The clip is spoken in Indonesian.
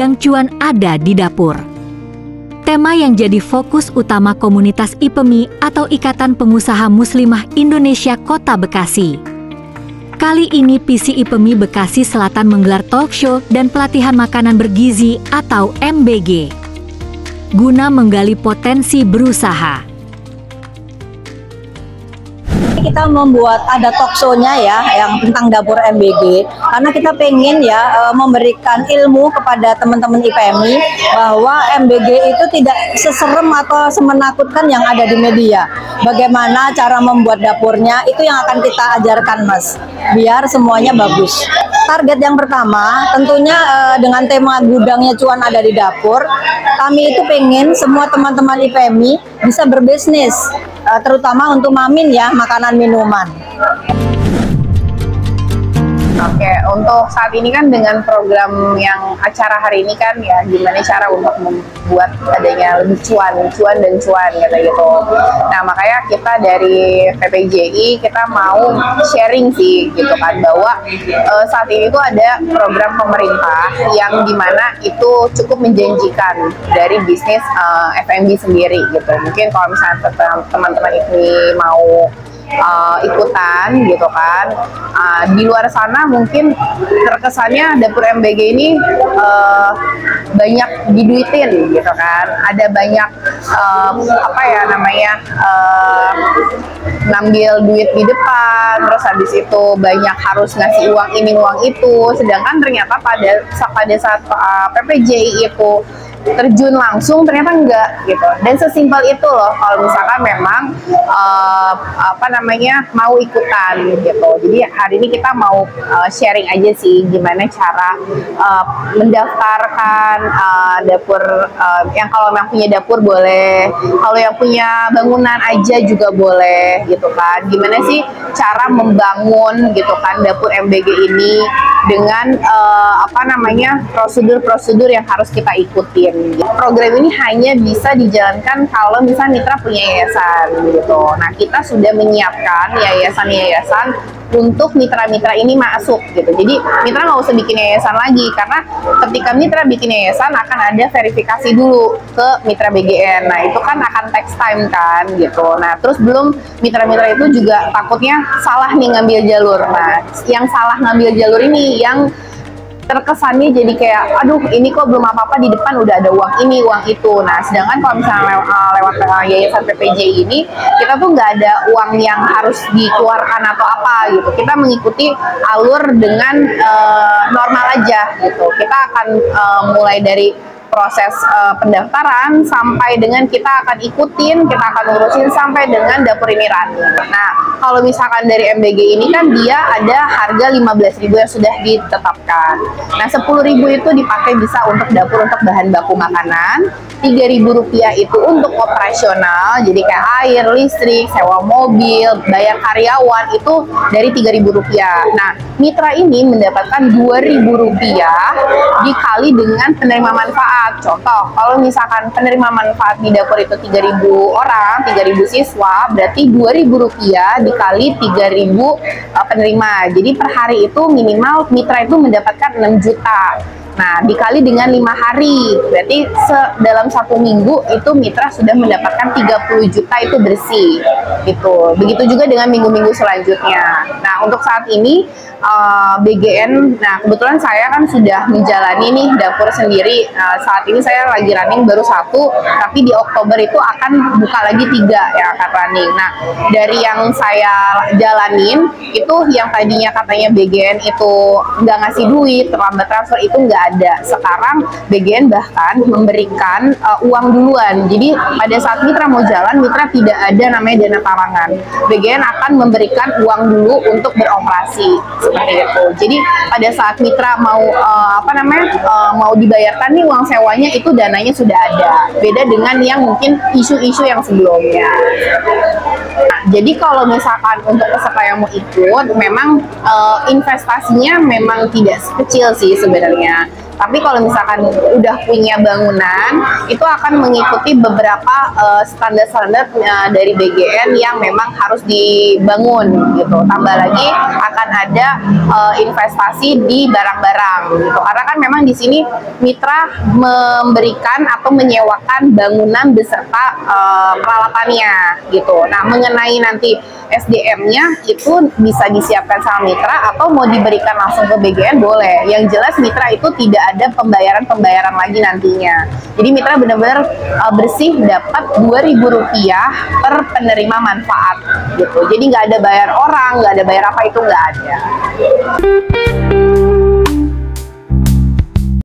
gudang cuan ada di dapur. Tema yang jadi fokus utama komunitas IPEMI atau Ikatan Pengusaha Muslimah Indonesia Kota Bekasi. Kali ini PC IPEMI Bekasi Selatan menggelar talk show dan pelatihan makanan bergizi atau MBG, guna menggali potensi berusaha. Kita membuat ada talk show-nya ya yang tentang dapur MBG karena kita pengen ya memberikan ilmu kepada teman-teman IPMI bahwa MBG itu tidak seserem atau semenakutkan yang ada di media. Bagaimana cara membuat dapurnya itu yang akan kita ajarkan, Mas, biar semuanya bagus. Target yang pertama tentunya dengan tema gudangnya cuan ada di dapur, kami itu pengen semua teman-teman IPMI bisa berbisnis, terutama untuk Mamin ya, makanan minuman. Oke, untuk saat ini kan dengan program yang acara hari ini kan ya, gimana cara untuk membuat adanya lebih cuan dan cuan gitu. Nah, makanya kita dari PPJI kita mau sharing sih gitu kan, bahwa saat ini tuh ada program pemerintah yang dimana itu cukup menjanjikan dari bisnis FMB sendiri gitu. Mungkin kalau misalnya teman-teman ini mau ikutan gitu kan, di luar sana mungkin terkesannya dapur MBG ini banyak diduitin gitu kan, ada banyak ngambil duit di depan, terus habis itu banyak harus ngasih uang ini uang itu, sedangkan ternyata pada saat PPJI itu terjun langsung ternyata enggak gitu. Dan sesimpel itu loh kalau misalkan memang mau ikutan gitu. Jadi hari ini kita mau sharing aja sih gimana cara mendaftarkan dapur, yang kalau yang punya dapur boleh, kalau yang punya bangunan aja juga boleh gitu kan. Gimana sih cara membangun gitu kan dapur MBG ini dengan prosedur-prosedur yang harus kita ikutin. Program ini hanya bisa dijalankan kalau misalnya mitra punya yayasan gitu. Nah, kita sudah menyiapkan yayasan-yayasan untuk mitra-mitra ini masuk gitu. Jadi mitra nggak usah bikin yayasan lagi, karena ketika mitra bikin yayasan akan ada verifikasi dulu ke mitra BGN. Nah, itu kan akan takes time kan gitu. Nah, terus belum mitra-mitra itu juga takutnya salah nih ngambil jalur. Nah, yang salah ngambil jalur ini yang terkesannya jadi kayak, aduh ini kok belum apa-apa di depan udah ada uang ini, uang itu. Nah, sedangkan kalau misalnya lewat yayasan PPJ ini, kita tuh nggak ada uang yang harus dikeluarkan atau apa gitu. Kita mengikuti alur dengan normal aja gitu. Kita akan mulai dari proses pendaftaran sampai dengan kita akan ikutin, kita akan urusin sampai dengan dapur ini running. Nah, kalau misalkan dari MBG ini kan dia ada harga 15.000 yang sudah ditetapkan. Nah, 10.000 itu dipakai bisa untuk dapur untuk bahan baku makanan, 3.000 rupiah itu untuk operasional, jadi kayak air, listrik, sewa mobil, bayar karyawan itu dari 3.000 rupiah. Nah, mitra ini mendapatkan 2.000 rupiah dikali dengan penerima manfaat. Contoh, kalau misalkan penerima manfaat di dapur itu 3.000 orang, 3.000 siswa, berarti 2.000 rupiah dikali 3.000 penerima. Jadi per hari itu minimal mitra itu mendapatkan 6 juta. Nah, dikali dengan 5 hari, berarti dalam 1 minggu itu mitra sudah mendapatkan 30 juta itu bersih gitu. Begitu juga dengan minggu-minggu selanjutnya. Nah, untuk saat ini BGN, nah kebetulan saya kan sudah menjalani nih dapur sendiri. Saat ini saya lagi running baru 1, tapi di Oktober itu akan buka lagi 3 yang akan running. Nah, dari yang saya jalanin itu yang tadinya katanya BGN itu nggak ngasih duit, terlambat transfer, itu nggak ada. Sekarang BGN bahkan memberikan uang duluan. Jadi pada saat mitra mau jalan, mitra tidak ada namanya dana talangan. BGN akan memberikan uang dulu untuk beroperasi. Seperti itu. Jadi pada saat mitra mau mau dibayarkan nih uang sewanya, itu dananya sudah ada. Beda dengan yang mungkin isu-isu yang sebelumnya. Nah, jadi kalau misalkan untuk peserta yang mau ikut, memang investasinya memang tidak kecil sih sebenarnya. Tapi kalau misalkan udah punya bangunan, itu akan mengikuti beberapa standar-standar dari BGN yang memang harus dibangun gitu. Tambah lagi akan ada investasi di barang-barang gitu. Karena kan memang di sini mitra memberikan atau menyewakan bangunan beserta peralatannya gitu. Nah, mengenai nanti SDM-nya itu bisa disiapkan sama mitra atau mau diberikan langsung ke BGN boleh. Yang jelas mitra itu tidak ada pembayaran lagi nantinya. Jadi mitra benar-benar bersih dapat Rp2.000 per penerima manfaat gitu. Jadi nggak ada bayar orang, nggak ada bayar apa, itu nggak ada.